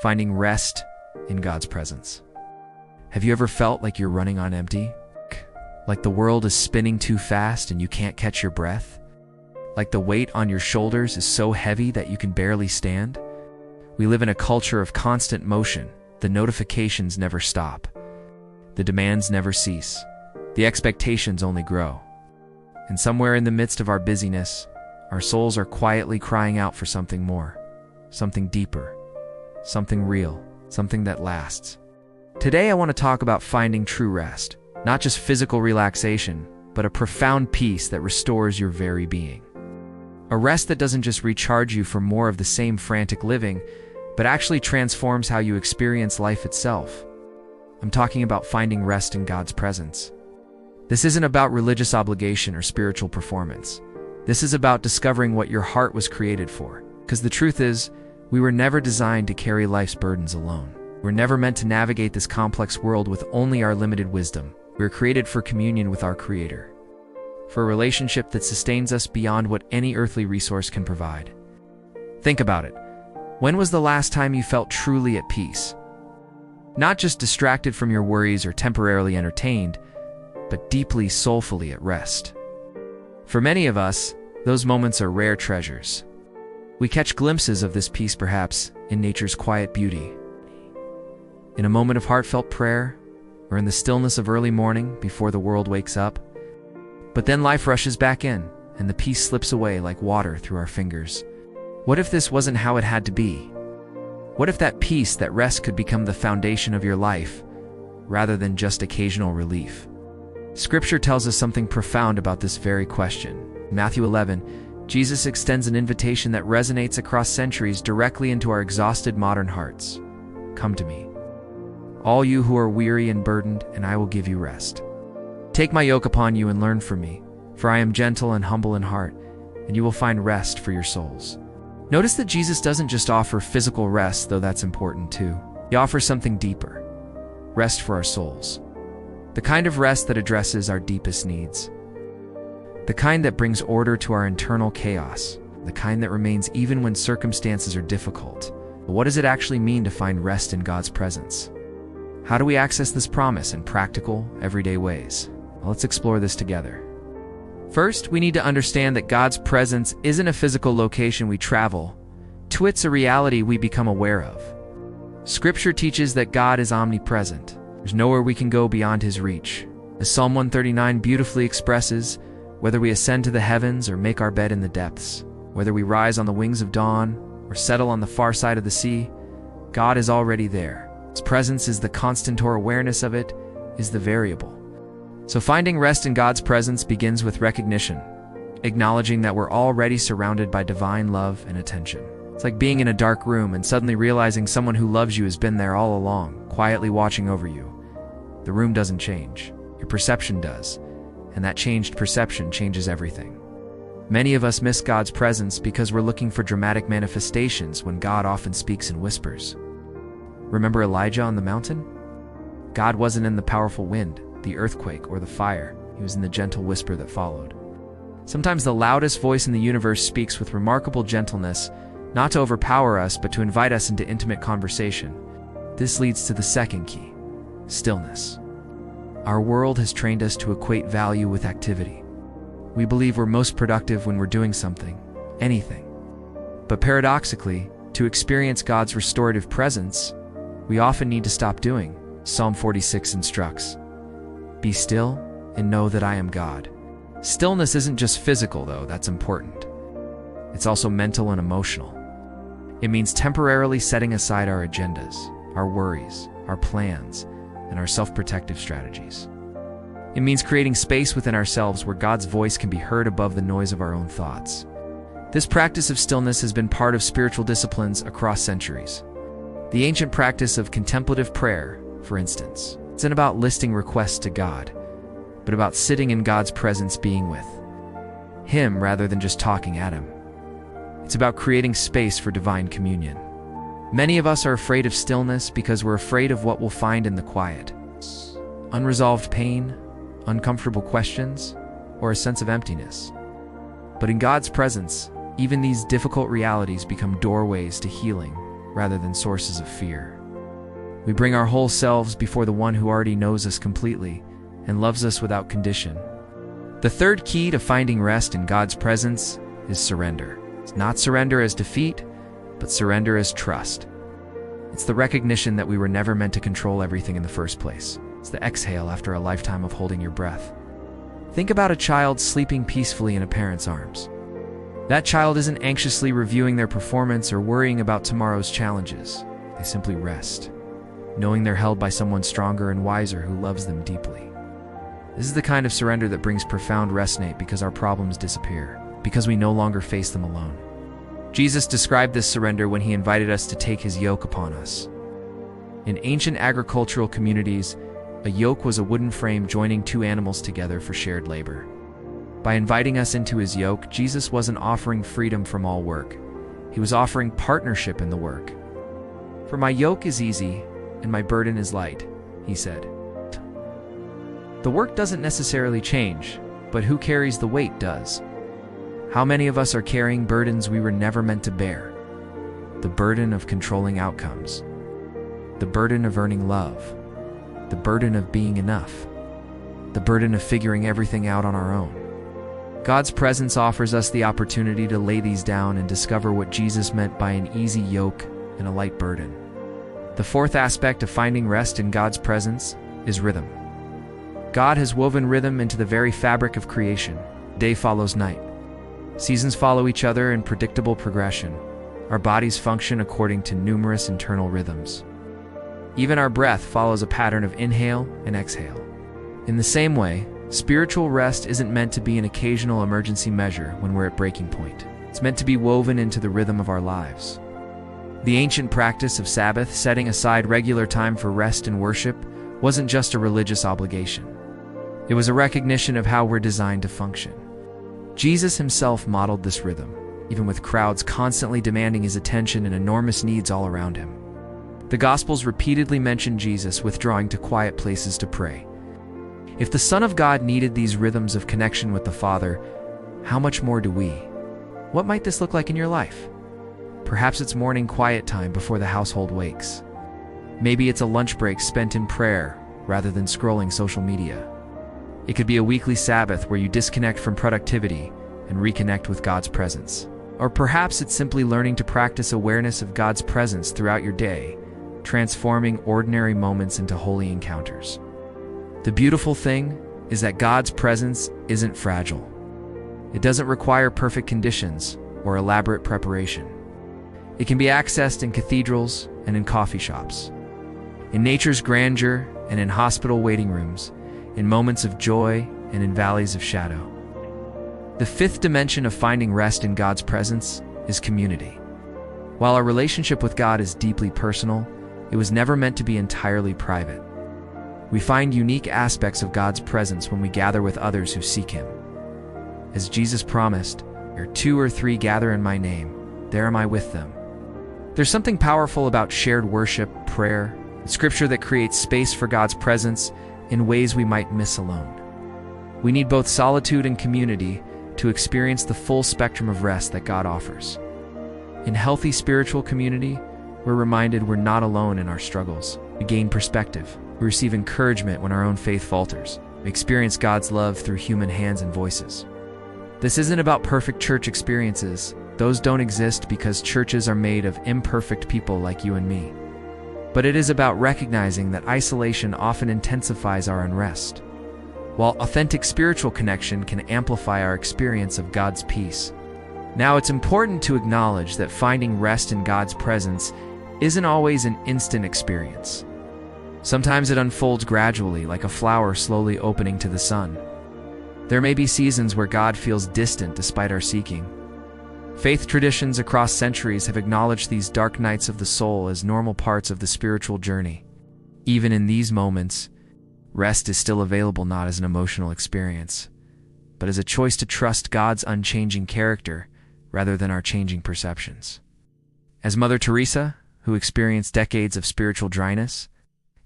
finding rest in God's presence. Have you ever felt like you're running on empty? Like the world is spinning too fast and you can't catch your breath? Like the weight on your shoulders is so heavy that you can barely stand? We live in a culture of constant motion. The notifications never stop. The demands never cease. The expectations only grow. And somewhere in the midst of our busyness, our souls are quietly crying out for something more, something deeper, something real, something that lasts. Today I want to talk about finding true rest, not just physical relaxation, but a profound peace that restores your very being. A rest that doesn't just recharge you from more of the same frantic living, but actually transforms how you experience life itself. I'm talking about finding rest in God's presence. This isn't about religious obligation or spiritual performance. This is about discovering what your heart was created for. Because the truth is, we were never designed to carry life's burdens alone. We're never meant to navigate this complex world with only our limited wisdom. We were created for communion with our Creator, for a relationship that sustains us beyond what any earthly resource can provide. Think about it. When was the last time you felt truly at peace? Not just distracted from your worries or temporarily entertained, but deeply, soulfully at rest. For many of us, those moments are rare treasures. We catch glimpses of this peace perhaps in nature's quiet beauty, in a moment of heartfelt prayer, or in the stillness of early morning before the world wakes up. But then life rushes back in, and the peace slips away like water through our fingers. What if this wasn't how it had to be? What if that peace, that rest could become the foundation of your life, rather than just occasional relief? Scripture tells us something profound about this very question. In Matthew 11, Jesus extends an invitation that resonates across centuries directly into our exhausted modern hearts. Come to me, all you who are weary and burdened, and I will give you rest. Take my yoke upon you and learn from me, for I am gentle and humble in heart, and you will find rest for your souls. Notice that Jesus doesn't just offer physical rest, though that's important too. He offers something deeper, rest for our souls. The kind of rest that addresses our deepest needs. The kind that brings order to our internal chaos. The kind that remains even when circumstances are difficult. But what does it actually mean to find rest in God's presence? How do we access this promise in practical, everyday ways? Well, let's explore this together. First, we need to understand that God's presence isn't a physical location we travel to. It's a reality we become aware of. Scripture teaches that God is omnipresent. There's nowhere we can go beyond His reach. As Psalm 139 beautifully expresses, whether we ascend to the heavens or make our bed in the depths, whether we rise on the wings of dawn or settle on the far side of the sea, God is already there. His presence is the constant, or awareness of it is the variable. So finding rest in God's presence begins with recognition, acknowledging that we're already surrounded by divine love and attention. It's like being in a dark room and suddenly realizing someone who loves you has been there all along, quietly watching over you. The room doesn't change, your perception does, and that changed perception changes everything. Many of us miss God's presence because we're looking for dramatic manifestations when God often speaks in whispers. Remember Elijah on the mountain? God wasn't in the powerful wind, the earthquake, or the fire. He was in the gentle whisper that followed. Sometimes the loudest voice in the universe speaks with remarkable gentleness, not to overpower us, but to invite us into intimate conversation. This leads to the second key, stillness. Our world has trained us to equate value with activity. We believe we're most productive when we're doing something, anything. But paradoxically, to experience God's restorative presence, we often need to stop doing. Psalm 46 instructs, "Be still and know that I am God." Stillness isn't just physical, though, that's important. It's also mental and emotional. It means temporarily setting aside our agendas, our worries, our plans, and our self-protective strategies. It means creating space within ourselves where God's voice can be heard above the noise of our own thoughts. This practice of stillness has been part of spiritual disciplines across centuries. The ancient practice of contemplative prayer, for instance, isn't about listing requests to God, but about sitting in God's presence, being with Him rather than just talking at Him. It's about creating space for divine communion. Many of us are afraid of stillness because we're afraid of what we'll find in the quiet. Unresolved pain, uncomfortable questions, or a sense of emptiness. But in God's presence, even these difficult realities become doorways to healing, rather than sources of fear. We bring our whole selves before the one who already knows us completely and loves us without condition. The third key to finding rest in God's presence is surrender. It's not surrender as defeat, but surrender as trust. It's the recognition that we were never meant to control everything in the first place. It's the exhale after a lifetime of holding your breath. Think about a child sleeping peacefully in a parent's arms. That child isn't anxiously reviewing their performance or worrying about tomorrow's challenges. They simply rest, knowing they're held by someone stronger and wiser who loves them deeply. This is the kind of surrender that brings profound rest, because our problems disappear, because we no longer face them alone. Jesus described this surrender when he invited us to take his yoke upon us. In ancient agricultural communities, a yoke was a wooden frame joining two animals together for shared labor. By inviting us into his yoke, Jesus wasn't offering freedom from all work. He was offering partnership in the work. "For my yoke is easy and my burden is light," he said. The work doesn't necessarily change, but who carries the weight does. How many of us are carrying burdens we were never meant to bear? The burden of controlling outcomes, the burden of earning love, the burden of being enough, the burden of figuring everything out on our own. God's presence offers us the opportunity to lay these down and discover what Jesus meant by an easy yoke and a light burden. The fourth aspect of finding rest in God's presence is rhythm. God has woven rhythm into the very fabric of creation. Day follows night. Seasons follow each other in predictable progression. Our bodies function according to numerous internal rhythms. Even our breath follows a pattern of inhale and exhale. In the same way, spiritual rest isn't meant to be an occasional emergency measure when we're at breaking point. It's meant to be woven into the rhythm of our lives. The ancient practice of Sabbath, setting aside regular time for rest and worship, wasn't just a religious obligation. It was a recognition of how we're designed to function. Jesus himself modeled this rhythm, even with crowds constantly demanding his attention and enormous needs all around him. The Gospels repeatedly mention Jesus withdrawing to quiet places to pray. If the Son of God needed these rhythms of connection with the Father, how much more do we? What might this look like in your life? Perhaps it's morning quiet time before the household wakes. Maybe it's a lunch break spent in prayer rather than scrolling social media. It could be a weekly Sabbath where you disconnect from productivity and reconnect with God's presence. Or perhaps it's simply learning to practice awareness of God's presence throughout your day, transforming ordinary moments into holy encounters. The beautiful thing is that God's presence isn't fragile. It doesn't require perfect conditions or elaborate preparation. It can be accessed in cathedrals and in coffee shops, in nature's grandeur and in hospital waiting rooms, in moments of joy and in valleys of shadow. The fifth dimension of finding rest in God's presence is community. While our relationship with God is deeply personal, it was never meant to be entirely private. We find unique aspects of God's presence when we gather with others who seek him. As Jesus promised, "Where 2 or 3 gather in my name, there am I with them." There's something powerful about shared worship, prayer, and scripture that creates space for God's presence in ways we might miss alone. We need both solitude and community to experience the full spectrum of rest that God offers. In healthy spiritual community, we're reminded we're not alone in our struggles. We gain perspective. We receive encouragement when our own faith falters. We experience God's love through human hands and voices. This isn't about perfect church experiences. Those don't exist because churches are made of imperfect people like you and me. But it is about recognizing that isolation often intensifies our unrest, while authentic spiritual connection can amplify our experience of God's peace. Now, it's important to acknowledge that finding rest in God's presence isn't always an instant experience. Sometimes it unfolds gradually, like a flower slowly opening to the sun. There may be seasons where God feels distant despite our seeking. Faith traditions across centuries have acknowledged these dark nights of the soul as normal parts of the spiritual journey. Even in these moments, rest is still available not as an emotional experience, but as a choice to trust God's unchanging character rather than our changing perceptions. As Mother Teresa, who experienced decades of spiritual dryness,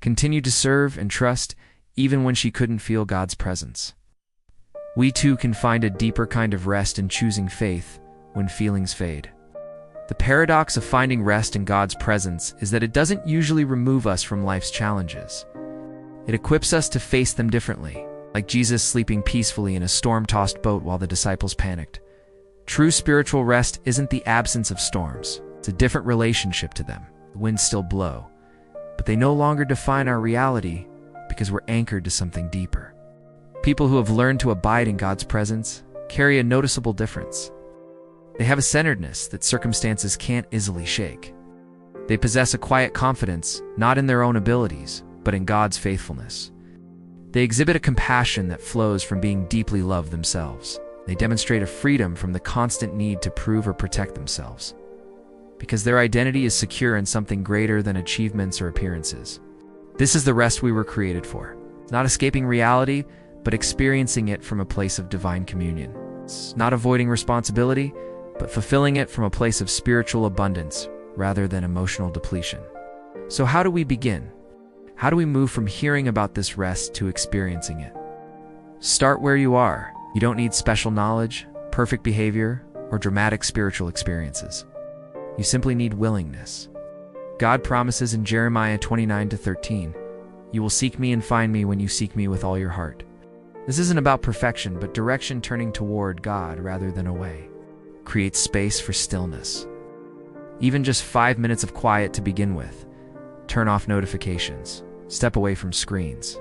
continued to serve and trust even when she couldn't feel God's presence. We too can find a deeper kind of rest in choosing faith when feelings fade. The paradox of finding rest in God's presence is that it doesn't usually remove us from life's challenges. It equips us to face them differently, like Jesus sleeping peacefully in a storm-tossed boat while the disciples panicked. True spiritual rest isn't the absence of storms. It's a different relationship to them. The winds still blow, but they no longer define our reality because we're anchored to something deeper. People who have learned to abide in God's presence carry a noticeable difference. They have a centeredness that circumstances can't easily shake. They possess a quiet confidence, not in their own abilities, but in God's faithfulness. They exhibit a compassion that flows from being deeply loved themselves. They demonstrate a freedom from the constant need to prove or protect themselves, because their identity is secure in something greater than achievements or appearances. This is the rest we were created for. It's not escaping reality, but experiencing it from a place of divine communion. It's not avoiding responsibility, but fulfilling it from a place of spiritual abundance rather than emotional depletion. So how do we begin? How do we move from hearing about this rest to experiencing it? Start where you are. You don't need special knowledge, perfect behavior, or dramatic spiritual experiences. You simply need willingness. God promises in Jeremiah 29-13, "You will seek me and find me when you seek me with all your heart." This isn't about perfection, but direction turning toward God rather than away. Create space for stillness. Even just 5 minutes of quiet to begin with. Turn off notifications. Step away from screens.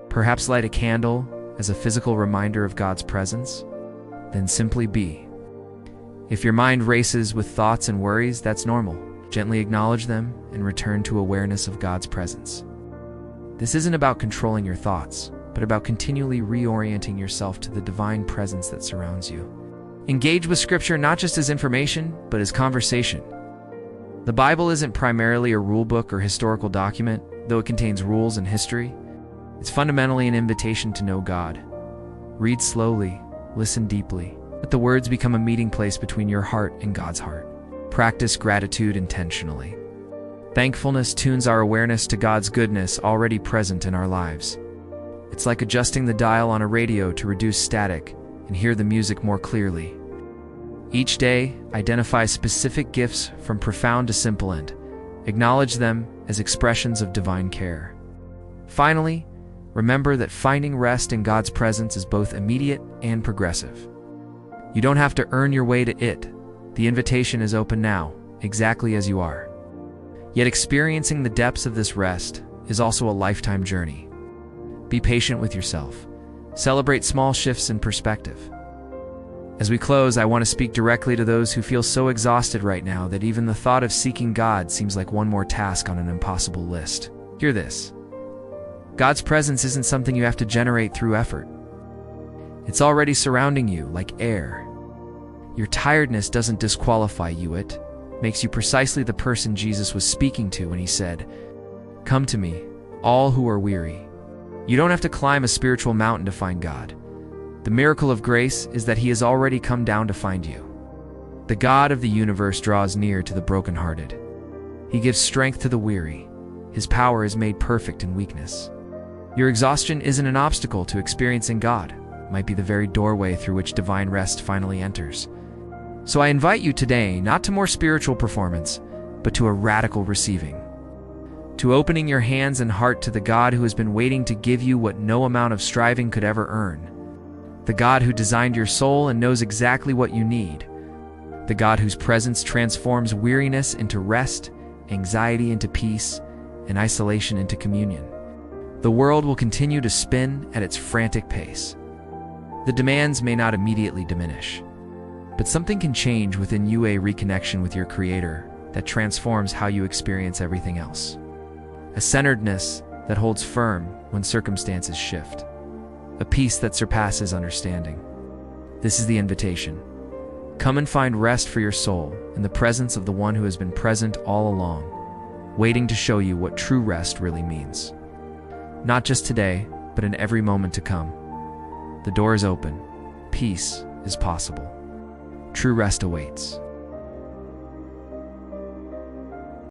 Perhaps light a candle as a physical reminder of God's presence. Then simply be. If your mind races with thoughts and worries, that's normal. Gently acknowledge them and return to awareness of God's presence. This isn't about controlling your thoughts, but about continually reorienting yourself to the divine presence that surrounds you. Engage with Scripture not just as information, but as conversation. The Bible isn't primarily a rule book or historical document, though it contains rules and history. It's fundamentally an invitation to know God. Read slowly, listen deeply. Let the words become a meeting place between your heart and God's heart. Practice gratitude intentionally. Thankfulness tunes our awareness to God's goodness already present in our lives. It's like adjusting the dial on a radio to reduce static and hear the music more clearly. Each day, identify specific gifts from profound to simple and acknowledge them as expressions of divine care. Finally, remember that finding rest in God's presence is both immediate and progressive. You don't have to earn your way to it. The invitation is open now, exactly as you are. Yet experiencing the depths of this rest is also a lifetime journey. Be patient with yourself. Celebrate small shifts in perspective. As we close, I want to speak directly to those who feel so exhausted right now that even the thought of seeking God seems like one more task on an impossible list. Hear this. God's presence isn't something you have to generate through effort. It's already surrounding you like air. Your tiredness doesn't disqualify you, it makes you precisely the person Jesus was speaking to when he said, "Come to me, all who are weary." You don't have to climb a spiritual mountain to find God. The miracle of grace is that he has already come down to find you. The God of the universe draws near to the brokenhearted. He gives strength to the weary. His power is made perfect in weakness. Your exhaustion isn't an obstacle to experiencing God. It might be the very doorway through which divine rest finally enters. So I invite you today not to more spiritual performance, but to a radical receiving. To opening your hands and heart to the God who has been waiting to give you what no amount of striving could ever earn. The God who designed your soul and knows exactly what you need. The God whose presence transforms weariness into rest, anxiety into peace, and isolation into communion. The world will continue to spin at its frantic pace. The demands may not immediately diminish, but something can change within you, a reconnection with your Creator that transforms how you experience everything else. A centeredness that holds firm when circumstances shift. A peace that surpasses understanding. This is the invitation. Come and find rest for your soul in the presence of the one who has been present all along, waiting to show you what true rest really means. Not just today, but in every moment to come. The door is open. Peace is possible. True rest awaits.